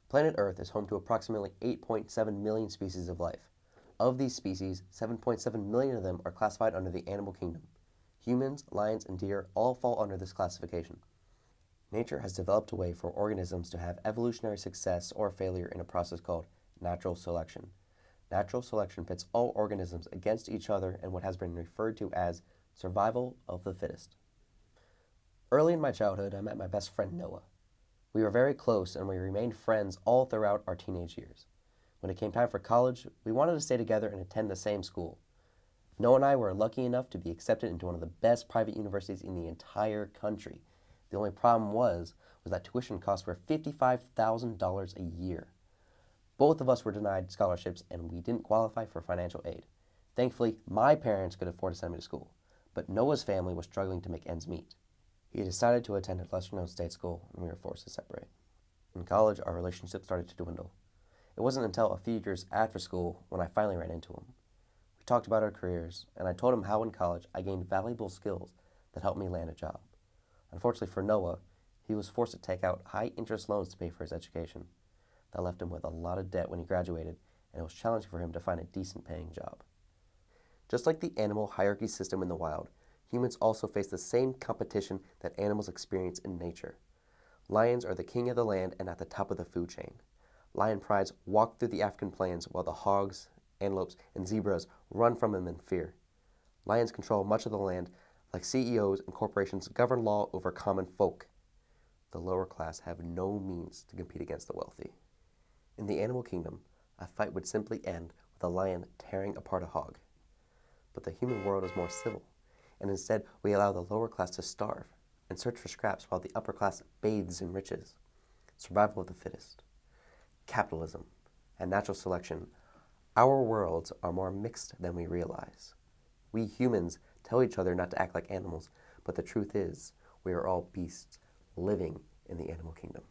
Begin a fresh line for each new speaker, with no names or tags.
Planet Earth is home to approximately 8.7 million species of life. Of these species, 7.7 million of them are classified under the animal kingdom. Humans, lions, and deer all fall under this classification. Nature has developed a way for organisms to have evolutionary success or failure in a process called natural selection. Natural selection pits all organisms against each other in what has been referred to as survival of the fittest. Early in my childhood, I met my best friend Noah. We were very close and we remained friends all throughout our teenage years. When it came time for college, we wanted to stay together and attend the same school. Noah and I were lucky enough to be accepted into one of the best private universities in the entire country. The only problem was that tuition costs were $55,000 a year. Both of us were denied scholarships and we didn't qualify for financial aid. Thankfully, my parents could afford to send me to school, but Noah's family was struggling to make ends meet. He decided to attend a lesser-known state school and we were forced to separate. In college, our relationship started to dwindle. It wasn't until a few years after school when I finally ran into him. We talked about our careers, and I told him how in college I gained valuable skills that helped me land a job. Unfortunately for Noah, he was forced to take out high-interest loans to pay for his education. That left him with a lot of debt when he graduated, and it was challenging for him to find a decent-paying job. Just like the animal hierarchy system in the wild, humans also face the same competition that animals experience in nature. Lions are the king of the land and at the top of the food chain. Lion prides walk through the African plains while the hogs, antelopes, and zebras run from them in fear. Lions control much of the land, like CEOs and corporations govern law over common folk. The lower class have no means to compete against the wealthy. In the animal kingdom, a fight would simply end with a lion tearing apart a hog. But the human world is more civil, and instead we allow the lower class to starve and search for scraps while the upper class bathes in riches. Survival of the fittest, capitalism, and natural selection, our worlds are more mixed than we realize. We humans tell each other not to act like animals, but the truth is, we are all beasts living in the animal kingdom.